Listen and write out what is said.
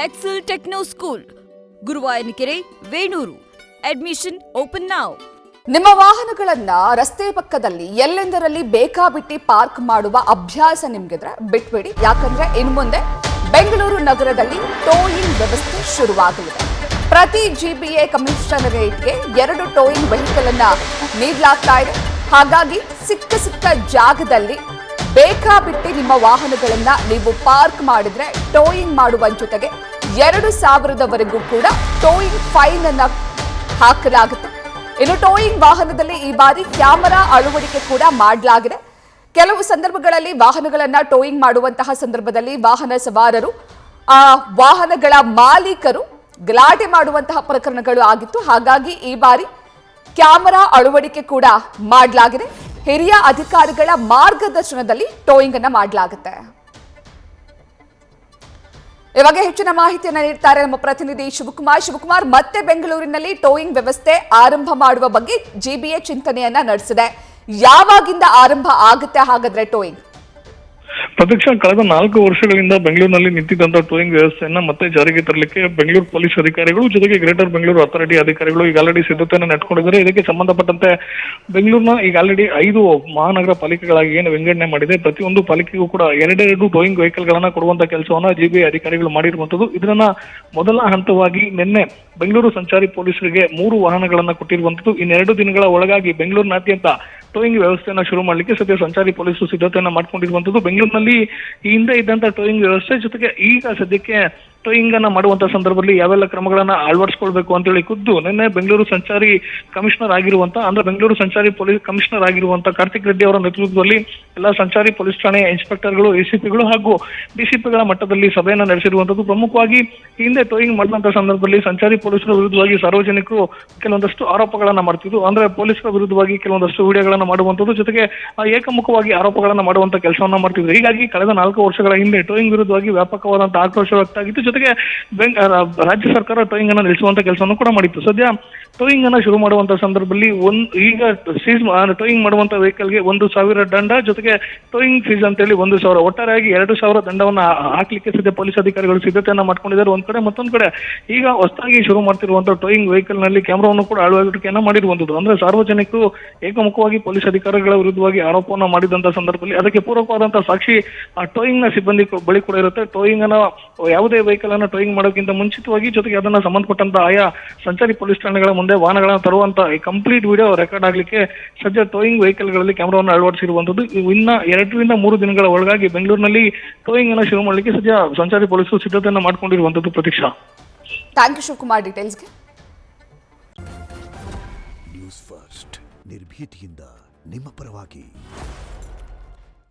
Excel techno school, Guruvayanakere, Venur. Admission open now. ನಿಮ್ಮ ವಾಹನಗಳನ್ನ ರಸ್ತೆ ಪಕ್ಕದಲ್ಲಿ ಎಲ್ಲೆಂದರಲ್ಲಿ ಬೇಕಾಬಿಟ್ಟಿ ಪಾರ್ಕ್ ಮಾಡುವ ಅಭ್ಯಾಸ ನಿಮ್ಗಿದ್ರೆ ಬಿಟ್ಬಿಡಿ. ಯಾಕಂದ್ರೆ ಇನ್ನು ಮುಂದೆ ಬೆಂಗಳೂರು ನಗರದಲ್ಲಿ ಟೋಯಿಂಗ್ ವ್ಯವಸ್ಥೆ ಶುರುವಾಗಲಿದೆ. ಪ್ರತಿ ಜಿಬಿಎ ಕಮಿಷನರೇಟ್ಗೆ 2 ಟೋಯಿಂಗ್ ವೆಹಿಕಲ್ ಅನ್ನ ನೀಡಲಾಗ್ತಾ ಇದೆ. ಹಾಗಾಗಿ ಸಿಕ್ಕ ಜಾಗದಲ್ಲಿ ಬೇಕಾಬಿಟ್ಟಿ ನಿಮ್ಮ ವಾಹನಗಳನ್ನ ನೀವು ಪಾರ್ಕ್ ಮಾಡಿದ್ರೆ ಟೋಯಿಂಗ್ ಮಾಡುವ ಜೊತೆಗೆ 2,000ವರೆಗೂ ಕೂಡ ಟೋಯಿಂಗ್ ಫೈನ್ ಅನ್ನ ಹಾಕಲಾಗುತ್ತೆ. ಇನ್ನು ಟೋಯಿಂಗ್ ವಾಹನದಲ್ಲಿ ಈ ಬಾರಿ ಕ್ಯಾಮೆರಾ ಅಳವಡಿಕೆ ಕೂಡ ಮಾಡಲಾಗಿದೆ. ಕೆಲವು ಸಂದರ್ಭಗಳಲ್ಲಿ ವಾಹನಗಳನ್ನ ಟೋಯಿಂಗ್ ಮಾಡುವಂತಹ ಸಂದರ್ಭದಲ್ಲಿ ವಾಹನ ಸವಾರರು ಆ ವಾಹನಗಳ ಮಾಲೀಕರು ಗಲಾಟೆ ಮಾಡುವಂತಹ ಪ್ರಕರಣಗಳು ಆಗಿತ್ತು. ಹಾಗಾಗಿ ಈ ಬಾರಿ ಕ್ಯಾಮೆರಾ ಅಳವಡಿಕೆ ಕೂಡ ಮಾಡಲಾಗಿದೆ. ಹಿರಿಯ ಅಧಿಕಾರಿಗಳ ಮಾರ್ಗದರ್ಶನದಲ್ಲಿ ಟೋಯಿಂಗ್ ಅನ್ನ ಮಾಡಲಾಗುತ್ತೆ. ಇವಾಗ ಹೆಚ್ಚಿನ ಮಾಹಿತಿಯನ್ನು ನೀಡ್ತಾರೆ ನಮ್ಮ ಪ್ರತಿನಿಧಿ ಶಿವಕುಮಾರ್. ಮತ್ತೆ ಬೆಂಗಳೂರಿನಲ್ಲಿ ಟೋಯಿಂಗ್ ವ್ಯವಸ್ಥೆ ಆರಂಭ ಮಾಡುವ ಬಗ್ಗೆ ಜಿಬಿಎ ಚಿಂತನೆಯನ್ನ ನಡೆಸಿದೆ. ಯಾವಾಗಿಂದ ಆರಂಭ ಆಗುತ್ತೆ ಹಾಗಾದ್ರೆ ಟೋಯಿಂಗ್? ಪ್ರತೀಕ್ಷಾ, ಕಳೆದ 4 ವರ್ಷಗಳಿಂದ ಬೆಂಗಳೂರಿನಲ್ಲಿ ನಿಂತಿದ್ದಂತ ಟೋಯಿಂಗ್ ವ್ಯವಸ್ಥೆಯನ್ನ ಮತ್ತೆ ಜಾರಿಗೆ ತರಲಿಕ್ಕೆ ಬೆಂಗಳೂರು ಪೊಲೀಸ್ ಅಧಿಕಾರಿಗಳು ಜೊತೆಗೆ ಗ್ರೇಟರ್ ಬೆಂಗಳೂರು ಅಥಾರಿಟಿ ಅಧಿಕಾರಿಗಳು ಈಗ ಆಲ್ರೆಡಿ ಸಿದ್ಧತೆಯನ್ನು ನೆಟ್ಕೊಂಡಿದ್ದಾರೆ. ಇದಕ್ಕೆ ಸಂಬಂಧಪಟ್ಟಂತೆ ಬೆಂಗಳೂರಿನ ಈಗ ಆಲ್ರೆಡಿ 5 ಮಹಾನಗರ ಪಾಲಿಕೆಗಳಾಗಿ ಏನು ವಿಂಗಡಣೆ ಮಾಡಿದೆ, ಪ್ರತಿಯೊಂದು ಪಾಲಿಕೆಗೂ ಕೂಡ 2 ಟೋಯಿಂಗ್ ವೆಹಿಕಲ್ ಗಳನ್ನ ಕೊಡುವಂತ ಕೆಲಸವನ್ನ ಜಿಬಿಎ ಅಧಿಕಾರಿಗಳು ಮಾಡಿರುವಂತದ್ದು. ಇದನ್ನ ಮೊದಲ ಹಂತವಾಗಿ ನಿನ್ನೆ ಬೆಂಗಳೂರು ಸಂಚಾರಿ ಪೊಲೀಸರಿಗೆ 3 ವಾಹನಗಳನ್ನ ಕೊಟ್ಟಿರುವಂತದ್ದು. ಇನ್ನೆರಡು ದಿನಗಳ ಒಳಗಾಗಿ ಬೆಂಗಳೂರಿನಾದ್ಯಂತ ಟೋಯಿಂಗ್ ವ್ಯವಸ್ಥೆಯನ್ನ ಶುರು ಮಾಡಲಿಕ್ಕೆ ಸದ್ಯ ಸಂಚಾರಿ ಪೊಲೀಸರು ಸಿದ್ಧತೆಯನ್ನ ಮಾಡ್ಕೊಂಡಿರುವಂತದ್ದು. ಬೆಂಗಳೂರಿನಲ್ಲಿ ಈ ಹಿಂದೆ ಇದ್ದಂತ ಟೋಯಿಂಗ್ ವ್ಯವಸ್ಥೆ ಜೊತೆಗೆ ಈಗ ಸದ್ಯಕ್ಕೆ ಟೋಯಿಂಗ್ ಅನ್ನ ಮಾಡುವಂತ ಸಂದರ್ಭದಲ್ಲಿ ಯಾವೆಲ್ಲ ಕ್ರಮಗಳನ್ನ ಅಳವಡಿಸಿಕೊಳ್ಬೇಕು ಅಂತ ಹೇಳಿ ಖುದ್ದು ನಿನ್ನೆ ಬೆಂಗಳೂರು ಸಂಚಾರಿ ಕಮಿಷನರ್ ಆಗಿರುವಂತ ಅಂದ್ರೆ ಬೆಂಗಳೂರು ಸಂಚಾರಿ ಪೊಲೀಸ್ ಕಮಿಷನರ್ ಆಗಿರುವಂತ ಕಾರ್ತಿಕ್ ರೆಡ್ಡಿ ಅವರ ನೇತೃತ್ವದಲ್ಲಿ ಎಲ್ಲ ಸಂಚಾರಿ ಪೊಲೀಸ್ ಠಾಣೆಯ ಇನ್ಸ್ಪೆಕ್ಟರ್ಗಳು, ಎಸಿಪಿಗಳು ಹಾಗೂ ಡಿಸಿಪಿಗಳ ಮಟ್ಟದಲ್ಲಿ ಸಭೆಯನ್ನ ನಡೆಸಿರುವಂತದ್ದು. ಪ್ರಮುಖವಾಗಿ ಹಿಂದೆ ಟೋಯಿಂಗ್ ಮಾಡಿದಂತ ಸಂದರ್ಭದಲ್ಲಿ ಸಂಚಾರಿ ಪೊಲೀಸರ ವಿರುದ್ಧವಾಗಿ ಸಾರ್ವಜನಿಕರು ಕೆಲವೊಂದಷ್ಟು ಆರೋಪಗಳನ್ನ ಮಾಡ್ತಿದ್ರು. ಅಂದ್ರೆ ಪೊಲೀಸರ ವಿರುದ್ಧವಾಗಿ ಕೆಲವೊಂದಷ್ಟು ವಿಡಿಯೋಗಳನ್ನ ಮಾಡುವಂತದ್ದು, ಜೊತೆಗೆ ಏಕಮುಖವಾಗಿ ಆರೋಪಗಳನ್ನ ಮಾಡುವಂತ ಕೆಲಸವನ್ನ ಮಾಡ್ತಿದ್ರು. ಹೀಗಾಗಿ ಕಳೆದ 4 ವರ್ಷಗಳ ಹಿಂದೆ ಟೋಯಿಂಗ್ ವಿರುದ್ಧವಾಗಿ ವ್ಯಾಪಕವಾದಂತಹ ಆಕ್ರೋಶ ವ್ಯಕ್ತ ಆಗಿತ್ತು. ಜೊತೆಗೆ ರಾಜ್ಯ ಸರ್ಕಾರ ಟೋಯಿಂಗ್ ಅನ್ನ ನಿಲ್ಲಿಸುವಂತ ಕೆಲಸವನ್ನು ಕೂಡ ಮಾಡಿತ್ತು. ಸದ್ಯ ಟೋಯಿಂಗ್ ಅನ್ನ ಶುರು ಮಾಡುವಂತ ಸಂದರ್ಭದಲ್ಲಿ ಈಗ ಟೋಯಿಂಗ್ ಮಾಡುವಂತ ವೆಹಿಕಲ್ಗೆ 1,000 ದಂಡ, ಜೊತೆಗೆ ಟೋಯಿಂಗ್ ಫೀಸ್ ಅಂತ ಹೇಳಿ 1,000, ಒಟ್ಟಾರೆಯಾಗಿ 2,000 ದಂಡವನ್ನ ಹಾಕ್ಲಿಕ್ಕೆ ಸದ್ಯ ಪೊಲೀಸ್ ಅಧಿಕಾರಿಗಳು ಸಿದ್ಧತೆಯನ್ನ ಮಾಡ್ಕೊಂಡಿದ್ದಾರೆ ಒಂದ್ ಕಡೆ. ಮತ್ತೊಂದ್ ಕಡೆ ಈಗ ಹೊಸದಾಗಿ ಶುರು ಮಾಡ್ತಿರುವಂತಹ ಟೋಯಿಂಗ್ ವೆಹಿಕಲ್ ನಲ್ಲಿ ಕ್ಯಾಮೆರಾವನ್ನು ಕೂಡ ಅಳವಡಿಕೆಯನ್ನ ಮಾಡಿರುವಂತದ್ದು. ಅಂದ್ರೆ ಸಾರ್ವಜನಿಕರು ಏಕಮುಖವಾಗಿ ಪೊಲೀಸ್ ಅಧಿಕಾರಿಗಳ ವಿರುದ್ಧವಾಗಿ ಆರೋಪವನ್ನ ಮಾಡಿದಂತ ಸಂದರ್ಭದಲ್ಲಿ ಅದಕ್ಕೆ ಪೂರಕವಾದಂತಹ ಸಾಕ್ಷಿ ಟೋಯಿಂಗ್ ನ ಸಿಬ್ಬಂದಿ ಬಳಿ ಕೂಡ ಇರುತ್ತೆ. ಟೋಯಿಂಗ್ ಅನ್ನ ಯಾವುದೇ ವೆಹಿಕಲ್ ಅನ್ನ ಟೋಯಿಂಗ್ ಮಾಡೋಕ್ಕಿಂತ ಮುಂಚಿತವಾಗಿ ಜೊತೆಗೆ ಅದನ್ನ ಸಂಬಂಧಪಟ್ಟಂತ ಆಯಾ ಸಂಚಾರಿ ಪೊಲೀಸ್ ಠಾಣೆಗಳ ಮುಂದೆ ವಾಹನಗಳನ್ನ ತರುವಂತ ಕಂಪ್ಲೀಟ್ ವಿಡಿಯೋ ರೆಕಾರ್ಡ್ ಆಗ್ಲಿಕ್ಕೆ ಸದ್ಯ ಟೋಯಿಂಗ್ ವೆಹಿಕಲ್ ಗಳಲ್ಲಿ ಕ್ಯಾಮೆರಾವನ್ನು ಅಳವಡಿಸಿರುವಂತದ್ದು. ಇನ್ನ 2 ರಿಂದ 3 ದಿನಗಳ ಒಳಗಾಗಿ ಬೆಂಗಳೂರಿನಲ್ಲಿ ಟೋಯಿಂಗ್ ಅನ್ನ ಶುರು ಮಾಡಲಿಕ್ಕೆ ಸದ್ಯ ಸಂಚಾರಿ ಪೊಲೀಸರು ಸಿದ್ಧತೆಯನ್ನ ಮಾಡ್ಕೊಂಡಿರುವಂತದ್ದು. ಪ್ರತೀಕ್ಷಾ, ಥ್ಯಾಂಕ್ ಯು ಶಿವಕುಮಾರ್ ಡೀಟೇಲ್ಸ್ಗೆ. ನ್ಯೂಸ್ ಫಸ್ಟ್ ನಿರ್ಭೀತಿಯಿಂದ ನಿಮ್ಮ ಪರವಾಗಿ.